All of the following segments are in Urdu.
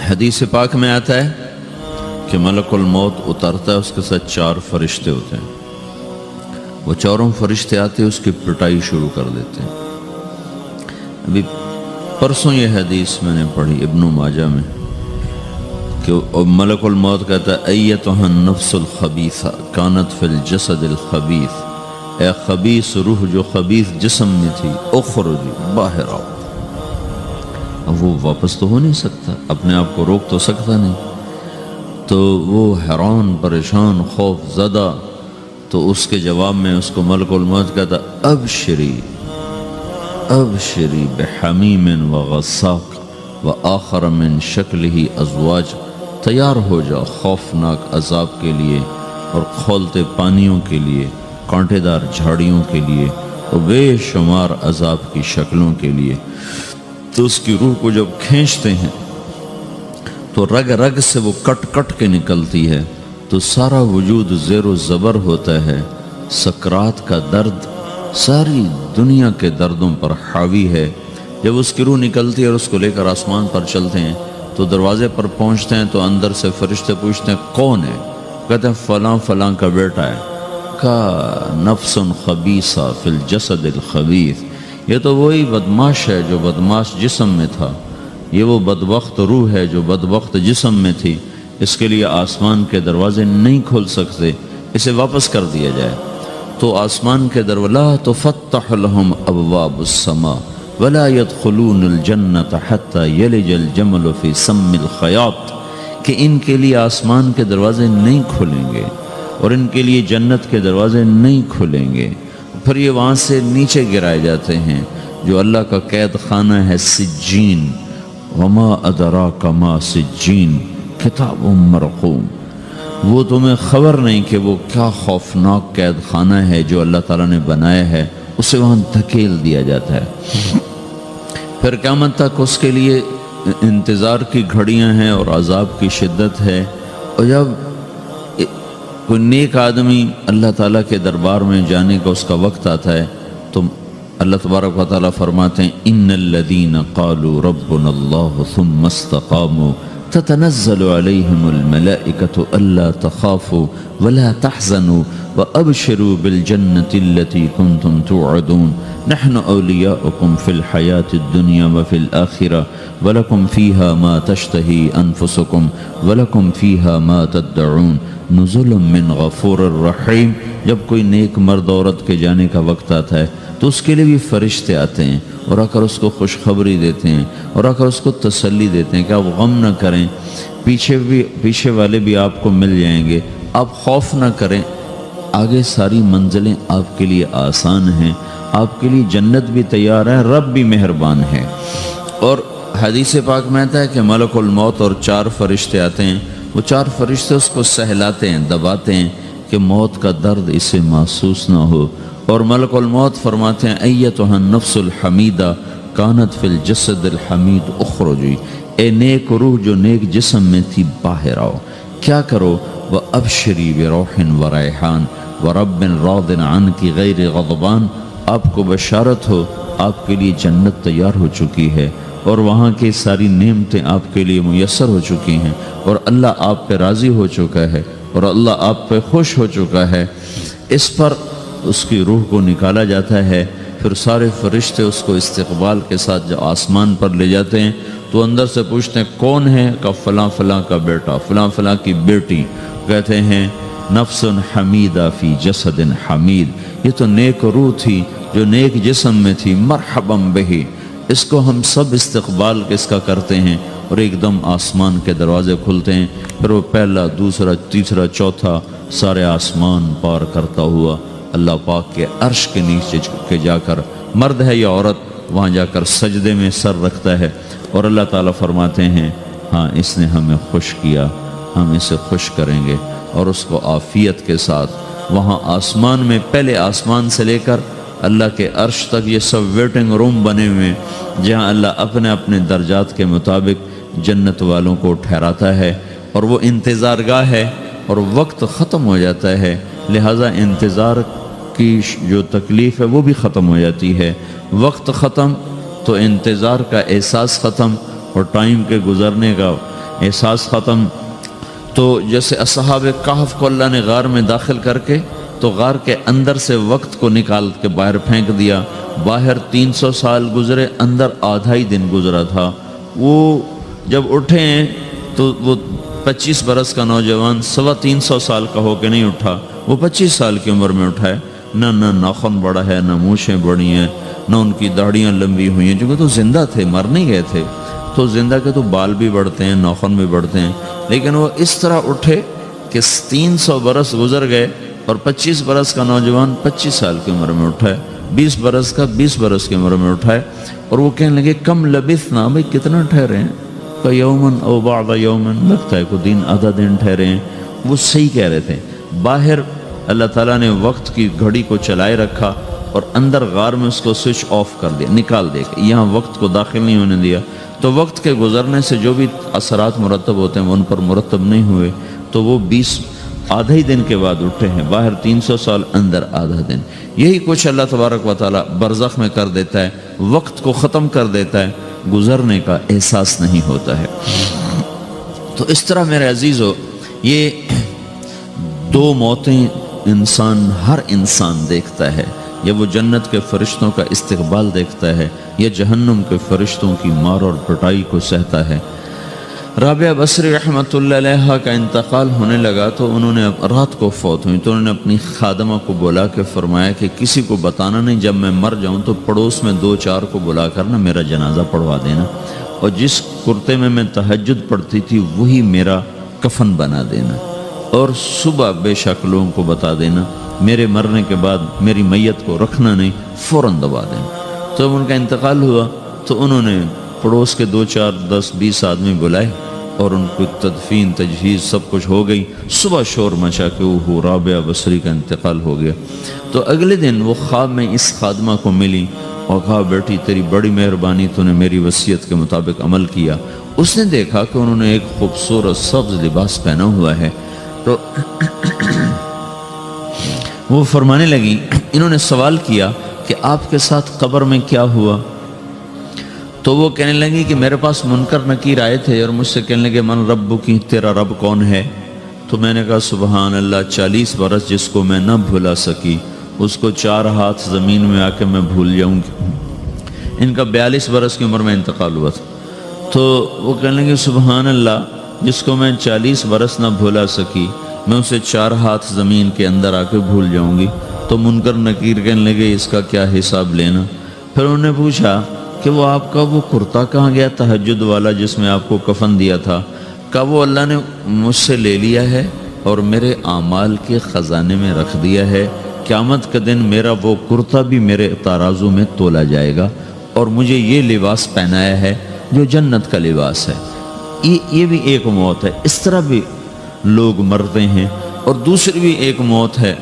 حدیث پاک میں آتا ہے کہ ملک الموت اترتا ہے، اس کے ساتھ 4 فرشتے ہوتے ہیں. وہ چاروں فرشتے آتے ہیں، اس کی پٹائی شروع کر دیتے ہیں. ابھی پرسوں یہ حدیث میں نے پڑھی ابن ماجہ میں کہ ملک الموت کہتا ہے ایتها النفس الخبیثہ کانت فی الجسد الخبیث، اے خبیث روح جو خبیث جسم میں تھی، اخرجی باہر آؤ. اب وہ واپس تو ہو نہیں سکتا، اپنے آپ کو روک تو سکتا نہیں، تو وہ حیران پریشان خوف زدہ. تو اس کے جواب میں اس کو ملک الموت کہتا ابشری ابشری بحمیم وغساق وآخر من شکلہ ازواج، تیار ہو جا خوفناک عذاب کے لیے اور کھولتے پانیوں کے لیے، کانٹے دار جھاڑیوں کے لیے اور بے شمار عذاب کی شکلوں کے لیے. تو اس کی روح کو جب کھینچتے ہیں تو رگ رگ سے وہ کٹ کٹ کے نکلتی ہے، تو سارا وجود زیر و زبر ہوتا ہے. سکرات کا درد ساری دنیا کے دردوں پر حاوی ہے. جب اس کی روح نکلتی ہے اور اس کو لے کر آسمان پر چلتے ہیں تو دروازے پر پہنچتے ہیں تو اندر سے فرشتے پوچھتے ہیں کون ہے؟ کہتے ہیں فلاں فلاں کا بیٹا ہے. کا نفس خبیثہ فی الجسد الخبیث، یہ تو وہی بدماش ہے جو بدماش جسم میں تھا، یہ وہ بدبخت روح ہے جو بدبخت جسم میں تھی. اس کے لیے آسمان کے دروازے نہیں کھول سکتے، اسے واپس کر دیا جائے. تو آسمان کے دروازے لا تفتح لهم ابواب السماء ولا يدخلون الجنة حتى يلج الجمل في سم الخياط، کہ ان کے لیے آسمان کے دروازے نہیں کھلیں گے اور ان کے لیے جنت کے دروازے نہیں کھلیں گے. پھر یہ وہاں سے نیچے گرائے جاتے ہیں جو اللہ کا قید خانہ ہے سجین. وما ادراک ما سجین کتاب مرقوم، وہ تمہیں خبر نہیں کہ وہ کیا خوفناک قید خانہ ہے جو اللہ تعالیٰ نے بنایا ہے، اسے وہاں دھکیل دیا جاتا ہے. پھر قیامت تک اس کے لیے انتظار کی گھڑیاں ہیں اور عذاب کی شدت ہے. اور جب کوئی نیک آدمی اللہ تعالیٰ کے دربار میں جانے کا اس کا وقت آتا ہے تو اللہ تبارک و تعالیٰ فرماتے ہیں ان الذین قالوا ربنا اللہ ثم استقاموا تتنزل علیہم الملائکۃ الا تخافوا ولا تحزنوا وابشروا بالجنة التي كنتم توعدون نحن اولیاؤکم فی الحیاة الدنیا وفی الآخرہ ولکم فیہا ما تشتہی انفسکم ولکم فیہا ما تدعون نزل من غفور الرحیم. جب کوئی نیک مرد عورت کے جانے کا وقت آتا ہے تو اس کے لیے بھی فرشتے آتے ہیں اور آ کر اس کو خوشخبری دیتے ہیں اور آ کر اس کو تسلی دیتے ہیں کہ آپ غم نہ کریں، پیچھے والے بھی آپ کو مل جائیں گے، آپ خوف نہ کریں، آگے ساری منزلیں آپ کے لیے آسان ہیں، آپ کے لیے جنت بھی تیار ہے، رب بھی مہربان ہے. اور حدیث پاک میں آتا ہے کہ ملک الموت اور 4 فرشتے آتے ہیں. وہ 4 فرشتے اس کو سہلاتے ہیں، دباتے ہیں کہ موت کا درد اسے محسوس نہ ہو. اور ملک الموت فرماتے ہیں ایتها النفس الحمیدہ کانت فی الجسد الحمید اخرجی، اے نیک روح جو نیک جسم میں تھی باہر آؤ. کیا کرو؟ وابشری بروح وریحان ورب راض عنک غیر غضبان، آپ کو بشارت ہو آپ کے لیے جنت تیار ہو چکی ہے اور وہاں کی ساری نعمتیں آپ کے لیے میسر ہو چکی ہیں اور اللہ آپ پہ راضی ہو چکا ہے اور اللہ آپ پہ خوش ہو چکا ہے. اس پر اس کی روح کو نکالا جاتا ہے. پھر سارے فرشتے اس کو استقبال کے ساتھ جب آسمان پر لے جاتے ہیں تو اندر سے پوچھتے ہیں کون ہے؟ کہ فلاں فلاں کا بیٹا، فلاں فلاں کی بیٹی. کہتے ہیں نفس حمیدہ فی جسد حمید، یہ تو نیک روح تھی جو نیک جسم میں تھی، مرحبا بہی. اس کو ہم سب استقبال کس کا کرتے ہیں اور ایک دم آسمان کے دروازے کھلتے ہیں. پھر وہ پہلا، دوسرا، تیسرا، چوتھا سارے آسمان پار کرتا ہوا اللہ پاک کے عرش کے نیچے کے جا کر، مرد ہے یا عورت، وہاں جا کر سجدے میں سر رکھتا ہے اور اللہ تعالیٰ فرماتے ہیں ہاں اس نے ہمیں خوش کیا، ہم اسے خوش کریں گے. اور اس کو عافیت کے ساتھ وہاں آسمان میں، پہلے آسمان سے لے کر اللہ کے عرش تک یہ سب ویٹنگ روم بنے ہوئے جہاں اللہ اپنے اپنے درجات کے مطابق جنت والوں کو ٹھہراتا ہے. اور وہ انتظار گاہ ہے اور وقت ختم ہو جاتا ہے، لہٰذا انتظار کی جو تکلیف ہے وہ بھی ختم ہو جاتی ہے. وقت ختم تو انتظار کا احساس ختم اور ٹائم کے گزرنے کا احساس ختم۔ تو جیسے اصحاب کہف کو اللہ نے غار میں داخل کر کے تو غار کے اندر سے وقت کو نکال کے باہر پھینک دیا، باہر 300 سال گزرے، اندر آدھا ہی دن گزرا تھا۔ وہ جب اٹھے ہیں تو وہ 25 برس کا نوجوان 325 سال کا ہو کے نہیں اٹھا، وہ 25 سال کی عمر میں اٹھا ہے۔ نہ ناخن بڑا ہے، نہ مونچھیں بڑی ہیں، نہ ان کی داڑیاں لمبی ہوئی ہیں، کیونکہ تو زندہ تھے، مر نہیں گئے تھے۔ تو زندہ کے تو بال بھی بڑھتے ہیں، ناخن بھی بڑھتے ہیں، لیکن وہ اس طرح اٹھے کہ 300 برس گزر گئے اور 25 برس کا نوجوان 25 سال کی عمر میں اٹھا ہے، 20 برس کا 20 برس کی عمر میں اٹھا ہے۔ اور وہ کہنے لگے کم لبثنا، بھئی کتنا ٹھہرے ہیں؟ یومن او بعض یومن، لگتا ہے کوئی دن آدھا دن ٹھہرے ہیں۔ وہ صحیح کہہ رہے تھے۔ باہر اللہ تعالیٰ نے وقت کی گھڑی کو چلائے رکھا اور اندر غار میں اس کو سوئچ آف کر دیا، نکال دیا، یہاں وقت کو داخل نہیں ہونے دیا۔ تو وقت کے گزرنے سے جو بھی اثرات مرتب ہوتے ہیں وہ ان پر مرتب نہیں ہوئے، تو وہ 20 آدھا ہی دن کے بعد اٹھے ہیں، باہر 300 سال، اندر آدھا دن۔ یہی کچھ اللہ تبارک و تعالیٰ برزخ میں کر دیتا ہے، وقت کو ختم کر دیتا ہے، گزرنے کا احساس نہیں ہوتا ہے۔ تو اس طرح میرے عزیزو، یہ دو موتیں ہر انسان دیکھتا ہے، یا وہ جنت کے فرشتوں کا استقبال دیکھتا ہے یا جہنم کے فرشتوں کی مار اور پٹائی کو سہتا ہے۔ رابعہ بصری رحمۃ اللہ علیہ کا انتقال ہونے لگا تو انہوں نے رات کو فوت ہوئی، تو انہوں نے اپنی خادمہ کو بلا کے فرمایا کہ کسی کو بتانا نہیں، جب میں مر جاؤں تو پڑوس میں 2-4 کو بلا کر نا میرا جنازہ پڑھوا دینا، اور جس کرتے میں تہجد پڑھتی تھی وہی میرا کفن بنا دینا، اور صبح بے شک لوگوں کو بتا دینا، میرے مرنے کے بعد میری میت کو رکھنا نہیں، فوراً دبا دینا۔ تو جب ان کا انتقال ہوا تو انہوں نے پڑوس کے 2-4-10-20 آدمی بلائے اور ان کو تدفین تجہیز سب کچھ ہو گئی۔ صبح شور مچا کہ وہ رابعہ بصری کا انتقال ہو گیا۔ تو اگلے دن وہ خواب میں اس خادمہ کو ملی اور کہا بیٹی تیری بڑی مہربانی، تو نے میری وصیت کے مطابق عمل کیا۔ اس نے دیکھا کہ انہوں نے ایک خوبصورت سبز لباس پہنا ہوا ہے، تو وہ فرمانے لگی، انہوں نے سوال کیا کہ آپ کے ساتھ قبر میں کیا ہوا؟ تو وہ کہنے لگی کہ میرے پاس منکر نکیر آئے تھے اور مجھ سے کہنے لگے من رب کی، تیرا رب کون ہے؟ تو میں نے کہا سبحان اللہ، 40 برس جس کو میں نہ بھلا سکی اس کو 4 ہاتھ زمین میں آ کے میں بھول جاؤں گی۔ ان کا 42 برس کی عمر میں انتقال ہوا تھا۔ تو وہ کہنے لگے سبحان اللہ، جس کو میں 40 برس نہ بھلا سکی میں اسے 4 ہاتھ زمین کے اندر آ کے بھول جاؤں گی۔ تو منکر نکیر کہنے لگے اس کا کیا حساب لینا؟ پھر انہوں نے پوچھا کہ وہ آپ کا وہ کرتا کہاں گیا تہجد والا جس میں آپ کو کفن دیا تھا؟ کہا وہ اللہ نے مجھ سے لے لیا ہے اور میرے اعمال کے خزانے میں رکھ دیا ہے، قیامت کے دن میرا وہ کرتا بھی میرے ترازو میں تولا جائے گا، اور مجھے یہ لباس پہنایا ہے جو جنت کا لباس ہے۔ یہ بھی ایک موت ہے، اس طرح بھی لوگ مرتے ہیں۔ اور دوسری بھی ایک موت ہے،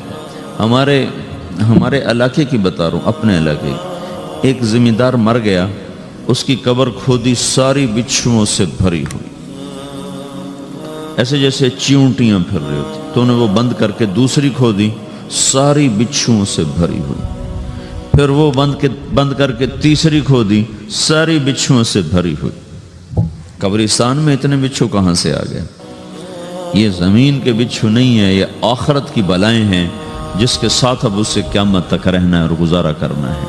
ہمارے علاقے کی بتا رہا ہوں، اپنے علاقے کی۔ ایک زمین دار مر گیا، اس کی قبر کھودی، ساری بچھوؤں سے بھری ہوئی، ایسے جیسے چیونٹیاں پھر رہی ہوتی، تو انہیں وہ بند کر کے دوسری کھودی، ساری بچھوؤں سے بھری ہوئی، پھر وہ بند کر کے تیسری کھودی، ساری بچھوؤں سے بھری ہوئی۔ قبرستان میں اتنے بچھو کہاں سے آ گئے؟ یہ زمین کے بچھو نہیں ہے، یہ آخرت کی بلائیں ہیں جس کے ساتھ اب اسے قیامت تک رہنا ہے اور گزارا کرنا ہے۔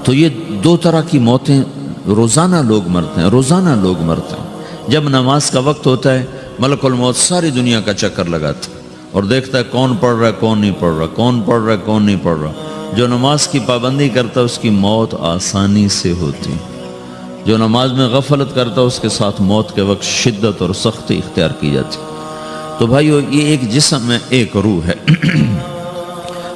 تو یہ 2 طرح کی موتیں روزانہ لوگ مرتے ہیں، روزانہ لوگ مرتے ہیں۔ جب نماز کا وقت ہوتا ہے ملک الموت ساری دنیا کا چکر لگاتا ہے اور دیکھتا ہے کون پڑھ رہا ہے کون نہیں پڑھ رہا، کون پڑھ رہا ہے کون نہیں پڑھ رہا۔ جو نماز کی پابندی کرتا ہے اس کی موت آسانی سے ہوتی، جو نماز میں غفلت کرتا ہے اس کے ساتھ موت کے وقت شدت اور سختی اختیار کی جاتی۔ تو بھائیو، یہ ایک جسم ہے، ایک روح ہے۔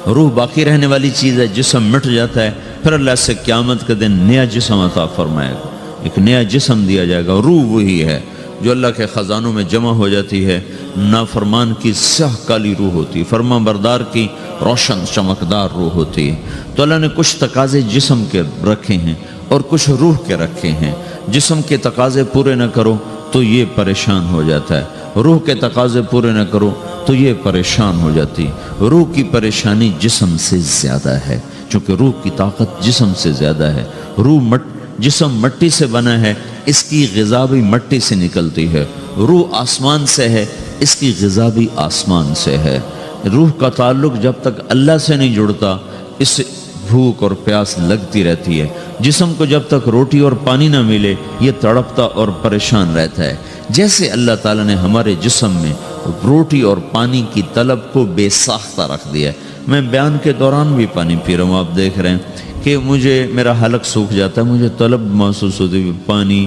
روح باقی رہنے والی چیز ہے، جسم مٹ جاتا ہے، پھر اللہ سے قیامت کے دن نیا جسم عطا فرمائے گا، ایک نیا جسم دیا جائے گا۔ روح وہی ہے جو اللہ کے خزانوں میں جمع ہو جاتی ہے۔ نافرمان کی سیاہ کالی روح ہوتی ہے، فرمان بردار کی روشن چمکدار روح ہوتی ہے۔ تو اللہ نے کچھ تقاضے جسم کے رکھے ہیں اور کچھ روح کے رکھے ہیں۔ جسم کے تقاضے پورے نہ کرو تو یہ پریشان ہو جاتا ہے، روح کے تقاضے پورے نہ کرو تو یہ پریشان ہو جاتی۔ روح کی پریشانی جسم سے زیادہ ہے، چونکہ روح کی طاقت جسم سے زیادہ ہے۔ روح جسم مٹی سے بنا ہے، اس کی غذا بھی مٹی سے نکلتی ہے۔ روح آسمان سے ہے، اس کی غذا بھی آسمان سے ہے۔ روح کا تعلق جب تک اللہ سے نہیں جڑتا، اس سے بھوک اور پیاس لگتی رہتی ہے۔ جسم کو جب تک روٹی اور پانی نہ ملے، یہ تڑپتا اور پریشان رہتا ہے۔ جیسے اللہ تعالیٰ نے ہمارے جسم میں روٹی اور پانی کی طلب کو بے ساختہ رکھ دیا ہے۔ میں بیان کے دوران بھی پانی پی رہا ہوں، آپ دیکھ رہے ہیں کہ میرا حلق سوکھ جاتا ہے، مجھے طلب محسوس ہوتی ہے، پانی،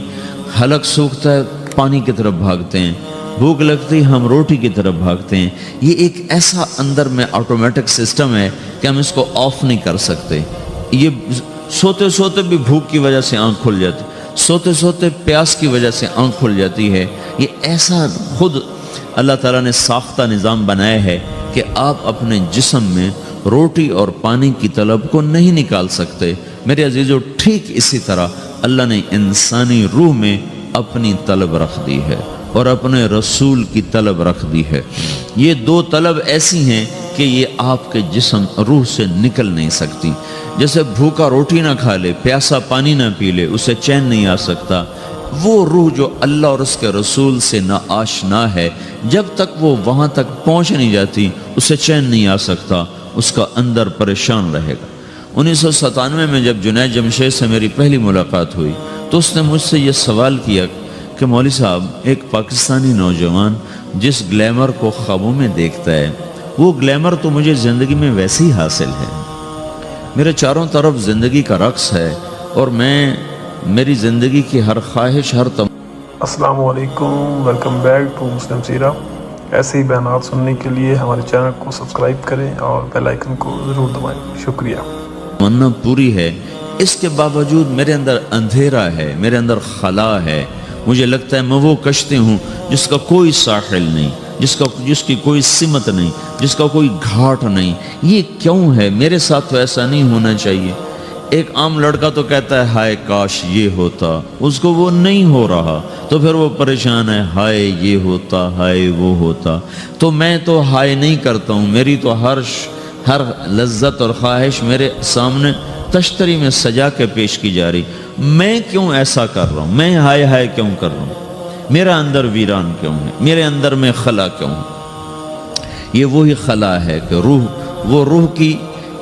حلق سوکھتا ہے پانی کی طرف بھاگتے ہیں، بھوک لگتی ہم روٹی کی طرف بھاگتے ہیں۔ یہ ایک ایسا اندر میں آٹومیٹک سسٹم ہے کہ ہم اس کو آف نہیں کر سکتے۔ یہ سوتے سوتے بھی بھوک کی وجہ سے آنکھ کھل جاتی، سوتے سوتے پیاس کی وجہ سے آنکھ کھل جاتی ہے۔ یہ ایسا خود اللہ تعالیٰ نے ساختہ نظام بنایا ہے کہ آپ اپنے جسم میں روٹی اور پانی کی طلب کو نہیں نکال سکتے۔ میرے عزیزو، ٹھیک اسی طرح اللہ نے انسانی روح میں اپنی طلب رکھ دی ہے اور اپنے رسول کی طلب رکھ دی ہے۔ یہ دو طلب ایسی ہیں کہ یہ آپ کے جسم روح سے نکل نہیں سکتی۔ جیسے بھوکا روٹی نہ کھا لے، پیاسا پانی نہ پی لے، اسے چین نہیں آ سکتا۔ وہ روح جو اللہ اور اس کے رسول سے نہ آشنا ہے، جب تک وہ وہاں تک پہنچ نہیں جاتی، اسے چین نہیں آ سکتا، اس کا اندر پریشان رہے گا۔ 1997 میں جب جنید جمشید سے میری پہلی ملاقات ہوئی تو اس نے مجھ سے یہ سوال کیا کہ مولوی صاحب، ایک پاکستانی نوجوان جس گلیمر کو خوابوں میں دیکھتا ہے، وہ گلیمر تو مجھے زندگی میں ویسے ہی حاصل ہے۔ میرے چاروں طرف زندگی کا رقص ہے اور میری زندگی کی ہر خواہش، ہر السلام علیکم، ویلکم بیک ٹو مسلم سیرہ۔ ایسے ہی بیانات سننے کے لیے ہمارے چینل کو سبسکرائب کریں اور بیل آئیکن کو ضرور دبائیں۔ شکریہ۔ تمنا پوری ہے، اس کے باوجود میرے اندر اندھیرا ہے، میرے اندر خلا ہے۔ مجھے لگتا ہے میں وہ کشتی ہوں جس کا کوئی ساحل نہیں، جس کی کوئی سمت نہیں، جس کا کوئی گھاٹ نہیں۔ یہ کیوں ہے؟ میرے ساتھ تو ایسا نہیں ہونا چاہیے۔ ایک عام لڑکا تو کہتا ہے ہائے کاش یہ ہوتا، اس کو وہ نہیں ہو رہا تو پھر وہ پریشان ہے، ہائے یہ ہوتا، ہائے وہ ہوتا۔ تو میں تو ہائے نہیں کرتا ہوں، میری تو ہر لذت اور خواہش میرے سامنے تشتری میں سجا کے پیش کی جا رہی۔ میں کیوں ایسا کر رہا ہوں؟ میں ہائے ہائے کیوں کر رہا ہوں؟ میرا اندر ویران کیوں ہے؟ میرے اندر میں خلا کیوں ہے؟ یہ وہی خلا ہے کہ وہ روح کی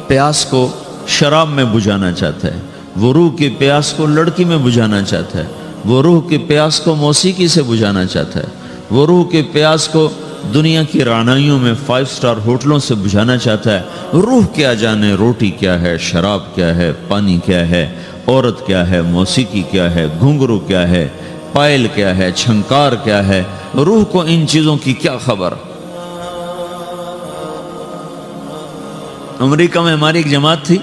پیاس کو شراب میں بجھانا چاہتا ہے، وہ روح کی پیاس کو لڑکی میں بجھانا چاہتا ہے، وہ روح کی پیاس کو موسیقی سے بجھانا چاہتا ہے، وہ روح کی پیاس کو دنیا کی رعنائیوں میں 5 اسٹار ہوٹلوں سے بجھانا چاہتا ہے۔ روح کیا جانے روٹی کیا ہے، شراب کیا ہے، پانی کیا ہے، عورت کیا ہے، موسیقی کیا ہے، گھنگرو کیا ہے، پائل کیا ہے، چھنکار کیا ہے۔ روح کو ان چیزوں کی کیا خبر؟ امریکہ میں ہماری ایک جماعت تھی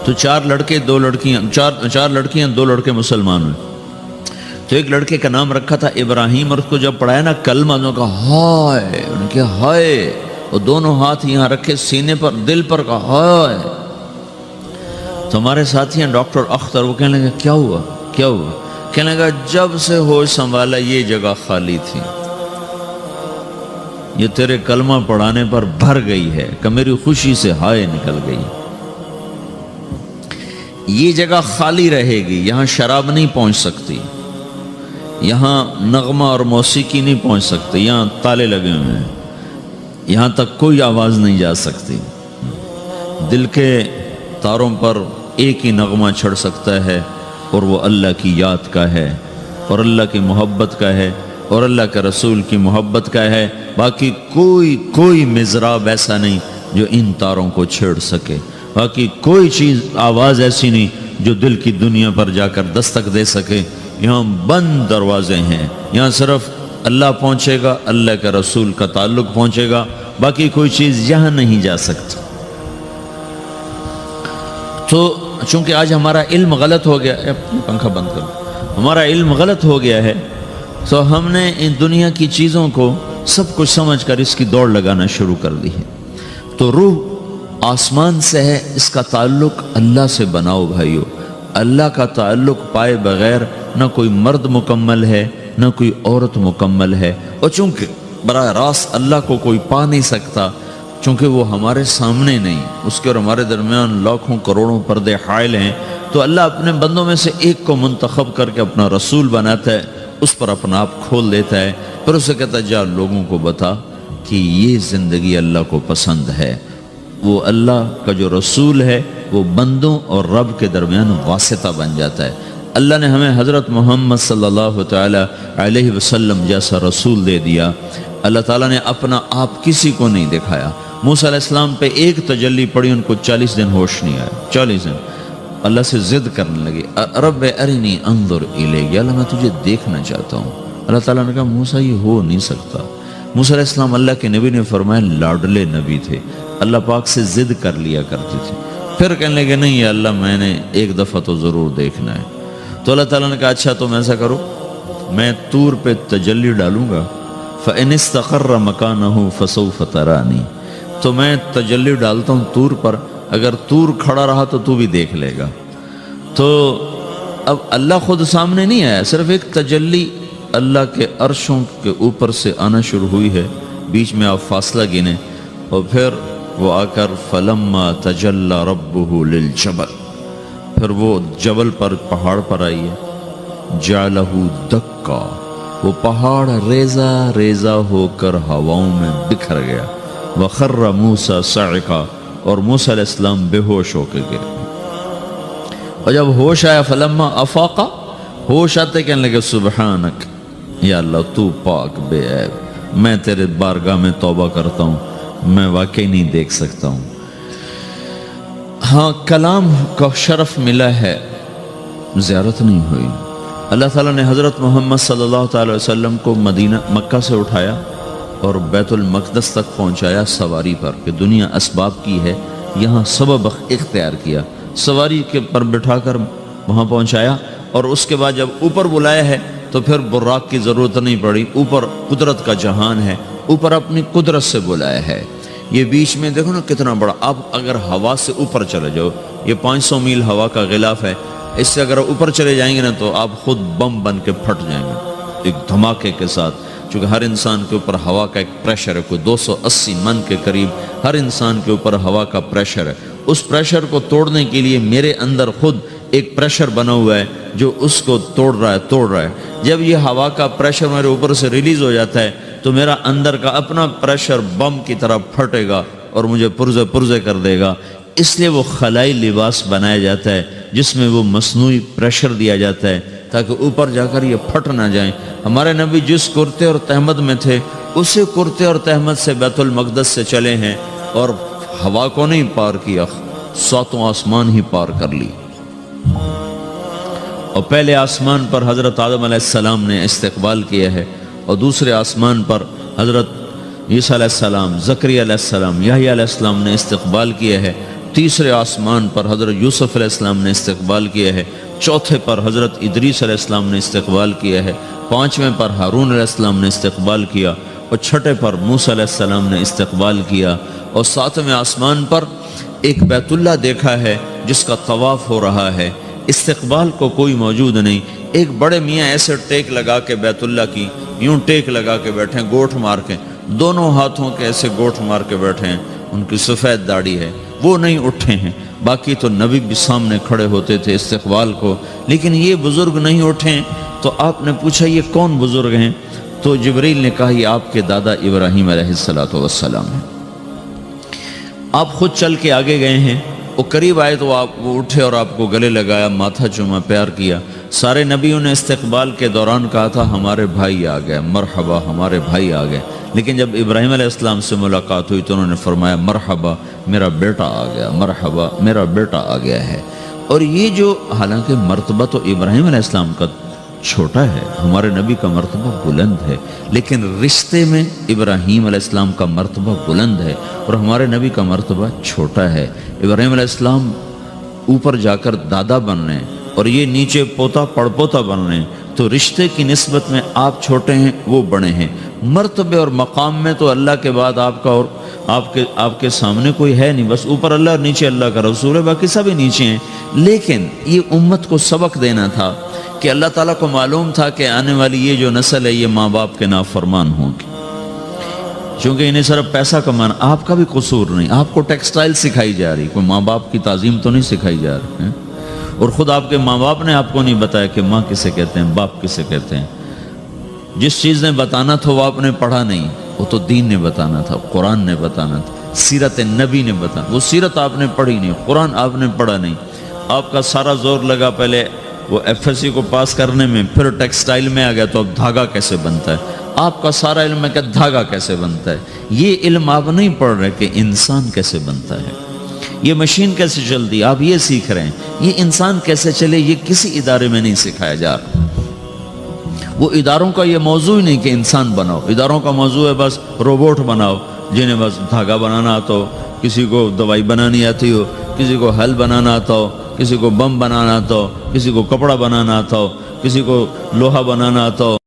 تو 4 لڑکے 2 لڑکیاں، 4 لڑکیاں 2 لڑکے مسلمان ہوئے۔ تو ایک لڑکے کا نام رکھا تھا ابراہیم، اور اس کو جب پڑھایا نا کلمہ، انہوں نے کہا ہائے، انہوں نے کہا ہائے، اور دونوں ہاتھ یہاں رکھے سینے پر، دل پر، کہا ہائے۔ تو ہمارے ساتھی ہیں ڈاکٹر اختر، وہ کہنے لگا کیا ہوا کیا ہوا؟ کہنے لگا جب سے ہوش سنبھالا یہ جگہ خالی تھی، یہ تیرے کلمہ پڑھانے پر بھر گئی ہے کہ میری خوشی سے ہائے نکل گئی۔ یہ جگہ خالی رہے گی، یہاں شراب نہیں پہنچ سکتی، یہاں نغمہ اور موسیقی نہیں پہنچ سکتی، یہاں تالے لگے ہوئے ہیں، یہاں تک کوئی آواز نہیں جا سکتی۔ دل کے تاروں پر ایک ہی نغمہ چڑھ سکتا ہے اور وہ اللہ کی یاد کا ہے اور اللہ کی محبت کا ہے اور اللہ کے رسول کی محبت کا ہے۔ باقی کوئی مضراب ایسا نہیں جو ان تاروں کو چھیڑ سکے، باقی کوئی چیز، آواز ایسی نہیں جو دل کی دنیا پر جا کر دستک دے سکے۔ یہاں بند دروازے ہیں، یہاں صرف اللہ پہنچے گا، اللہ کے رسول کا تعلق پہنچے گا، باقی کوئی چیز یہاں نہیں جا سکتی۔ تو چونکہ آج ہمارا علم غلط ہو گیا، پنکھا بند کرو، ہمارا علم غلط ہو گیا ہے، تو ہم نے ان دنیا کی چیزوں کو سب کچھ سمجھ کر اس کی دوڑ لگانا شروع کر دی ہے۔ تو روح آسمان سے ہے، اس کا تعلق اللہ سے بناؤ بھائیو۔ اللہ کا تعلق پائے بغیر نہ کوئی مرد مکمل ہے نہ کوئی عورت مکمل ہے، اور چونکہ براہ راست اللہ کو کوئی پا نہیں سکتا، چونکہ وہ ہمارے سامنے نہیں، اس کے اور ہمارے درمیان لاکھوں کروڑوں پردے حائل ہیں، تو اللہ اپنے بندوں میں سے ایک کو منتخب کر کے اپنا رسول بناتا ہے، اس پر اپنا آپ کھول دیتا ہے، پھر اسے کہتا ہے جا لوگوں کو بتا کہ یہ زندگی اللہ کو پسند ہے۔ وہ اللہ کا جو رسول ہے وہ بندوں اور رب کے درمیان واسطہ بن جاتا ہے۔ اللہ نے ہمیں حضرت محمد صلی اللہ تعالی علیہ وسلم جیسا رسول دے دیا۔ اللہ تعالیٰ نے اپنا آپ کسی کو نہیں دکھایا۔ موسیٰ علیہ السلام پہ ایک تجلی پڑی، ان کو 40 دن ہوش نہیں آیا، 40 دن اللہ سے ضد کرنے لگے، رب ارنی انظر الیک، یا اللہ میں تجھے دیکھنا چاہتا ہوں۔ اللہ تعالیٰ نے کہا موسیٰ یہ ہو نہیں سکتا۔ موسیٰ علیہ السلام اللہ کے نبی نے فرمایا لاڈلے نبی تھے، اللہ پاک سے ضد کر لیا کرتے تھے، پھر کہنے لگے نہیں یا اللہ میں نے ایک دفعہ تو ضرور دیکھنا ہے۔ تو اللہ تعالیٰ نے کہا اچھا تم ایسا کرو، میں طور پہ تجلی ڈالوں گا، فَإِنِ اسْتَقَرَّ مَكَانَهُ فَسَوْفَ تَرَانِي، تو میں تجلی ڈالتا ہوں طور پر، اگر طور کھڑا رہا تو تو بھی دیکھ لے گا۔ تو اب اللہ خود سامنے نہیں آیا، صرف ایک تجلی اللہ کے عرشوں کے اوپر سے آنا شروع ہوئی ہے، بیچ میں آپ فاصلہ گنے، اور پھر وہ آ کر فَلَمَّا تَجَلَّى رَبُّهُ لِلْجَبَلِ، پھر وہ جبل پر پہاڑ پر آئی ہے، جَعَلَهُ دَكَّا، وہ پہاڑ ریزہ ریزہ ہو کر ہواؤں میں بکھر گیا، وَخَرَّ مُوسَى صَعِقًا، اور موسیٰ علیہ السلام بے ہوش ہو کے گر، اور جب ہوش آیا فَلَمَّا أَفَاقَ، ہوش آتے کہنے لگے سبحانک، یا اللہ تو پاک بے عیب، میں تیرے بارگاہ میں توبہ کرتا ہوں، میں واقعی نہیں دیکھ سکتا ہوں۔ ہاں کلام کا شرف ملا ہے، زیارت نہیں ہوئی۔ اللہ تعالیٰ نے حضرت محمد صلی اللہ تعالی وسلم کو مکہ سے اٹھایا اور بیت المقدس تک پہنچایا سواری پر، کہ دنیا اسباب کی ہے، یہاں سبب اختیار کیا، سواری کے پر بٹھا کر وہاں پہنچایا، اور اس کے بعد جب اوپر بلایا ہے تو پھر براق کی ضرورت نہیں پڑی، اوپر قدرت کا جہان ہے، اوپر اپنی قدرت سے بلایا ہے۔ یہ بیچ میں دیکھو نا کتنا بڑا، آپ اگر ہوا سے اوپر چلے جاؤ، یہ 500 میل ہوا کا غلاف ہے، اس سے اگر اوپر چلے جائیں گے نا تو آپ خود بم بن کے پھٹ جائیں گے ایک دھماکے کے ساتھ، چونکہ ہر انسان کے اوپر ہوا کا ایک پریشر ہے، کوئی 280 من کے قریب ہر انسان کے اوپر ہوا کا پریشر ہے۔ اس پریشر کو توڑنے کے لیے میرے اندر خود ایک پریشر بنا ہوا ہے جو اس کو توڑ رہا ہے۔ جب یہ ہوا کا پریشر میرے اوپر سے ریلیز ہو جاتا ہے تو میرا اندر کا اپنا پریشر بم کی طرح پھٹے گا اور مجھے پرزے کر دے گا۔ اس لیے وہ خلائی لباس بنایا جاتا ہے جس میں وہ مصنوعی پریشر دیا جاتا ہے تاکہ اوپر جا کر یہ پھٹ نہ جائیں۔ ہمارے نبی جس کرتے اور تہمد میں تھے اسی کرتے اور تہمد سے بیت المقدس سے چلے ہیں، اور ہوا کو نہیں پار کیا، 7 آسمان ہی پار کر لی۔ اور پہلے آسمان پر حضرت آدم علیہ السلام نے استقبال کیا ہے، اور دوسرے آسمان پر حضرت عیسیٰ علیہ السلام، زکریا علیہ السلام، یحییٰ علیہ السلام نے استقبال کیا ہے، تیسرے آسمان پر حضرت یوسف علیہ السلام نے استقبال کیا ہے، چوتھے پر حضرت ادریس علیہ السلام نے استقبال کیا ہے، 5ویں پر ہارون علیہ السلام نے استقبال کیا، اور 6 پر موسیٰ علیہ السلام نے استقبال کیا، اور 7ویں آسمان پر ایک بیت اللہ دیکھا ہے جس کا طواف ہو رہا ہے۔ استقبال کو کوئی موجود نہیں، ایک بڑے میاں ایسے ٹیک لگا کے بیت اللہ کی یوں ٹیک لگا کے بیٹھے ہیں، گوٹھ مار کے، دونوں ہاتھوں کے ایسے گوٹھ مار کے بیٹھے ہیں، ان کی سفید داڑھی ہے، وہ نہیں اٹھے ہیں۔ باقی تو نبی بھی سامنے کھڑے ہوتے تھے استقبال کو، لیکن یہ بزرگ نہیں اٹھے ہیں۔ تو آپ نے پوچھا یہ کون بزرگ ہیں؟ تو جبریل نے کہا یہ آپ کے دادا ابراہیم علیہ السلام ہیں۔ آپ خود چل کے آگے گئے ہیں، وہ قریب آئے تو وہ اٹھے اور آپ کو گلے لگایا، ماتھا چوما، پیار کیا۔ سارے نبیوں نے استقبال کے دوران کہا تھا ہمارے بھائی آ گئے، مرحبا ہمارے بھائی آ گئے، لیکن جب ابراہیم علیہ السلام سے ملاقات ہوئی تو انہوں نے فرمایا مرحبا میرا بیٹا آ گیا، مرحبا میرا بیٹا آ گیا ہے۔ اور یہ جو حالانکہ مرتبہ تو ابراہیم علیہ السلام کا چھوٹا ہے، ہمارے نبی کا مرتبہ بلند ہے، لیکن رشتے میں ابراہیم علیہ السلام کا مرتبہ بلند ہے اور ہمارے نبی کا مرتبہ چھوٹا ہے۔ ابراہیم علیہ السلام اوپر جا کر دادا بن رہے ہیں اور یہ نیچے پوتا پڑپوتا بن رہے ہیں، تو رشتے کی نسبت میں آپ چھوٹے ہیں وہ بڑے ہیں۔ مرتبے اور مقام میں تو اللہ کے بعد آپ کا اور آپ کے سامنے کوئی ہے نہیں، بس اوپر اللہ اور نیچے اللہ کا رسول ہے، باقی سبھی نیچے ہیں۔ لیکن یہ امت کو سبق دینا تھا کہ اللہ تعالیٰ کو معلوم تھا کہ آنے والی یہ جو نسل ہے یہ ماں باپ کے نافرمان ہوں گی، چونکہ انہیں صرف پیسہ کمانا، آپ کا بھی قصور نہیں، آپ کو ٹیکسٹائل سکھائی جا رہی، کوئی ماں باپ کی تعظیم تو نہیں سکھائی جا رہی ہے، اور خود آپ کے ماں باپ نے آپ کو نہیں بتایا کہ ماں کسے کہتے ہیں، باپ کسے کہتے ہیں۔ جس چیز نے بتانا تھا وہ آپ نے پڑھا نہیں، وہ تو دین نے بتانا تھا، قرآن نے بتانا تھا، سیرت نبی نے بتانا، وہ سیرت آپ نے پڑھی نہیں، قرآن آپ نے پڑھا نہیں۔ آپ کا سارا زور لگا پہلے وہ ایف ایس سی کو پاس کرنے میں، پھر ٹیکسٹائل میں آ گیا تو اب دھاگا کیسے بنتا ہے، آپ کا سارا علم ہے کہ دھاگا کیسے بنتا ہے۔ یہ علم آپ نہیں پڑھ رہے کہ انسان کیسے بنتا ہے، یہ مشین کیسے چلتی، آپ یہ سیکھ رہے ہیں۔ یہ انسان کیسے چلے یہ کسی ادارے میں نہیں سکھایا جا رہا۔ وہ اداروں کا یہ موضوع ہی نہیں کہ انسان بناؤ، اداروں کا موضوع ہے بس روبوٹ بناؤ جنہیں بس دھاگا بنانا آتا ہو، کسی کو دوائی بنانی آتی ہو، کسی کو حل بنانا آتا ہو، کسی کو بم بنانا آتا ہو، کسی کو کپڑا بنانا آتا ہو، کسی کو لوہا بنانا آتا ہو۔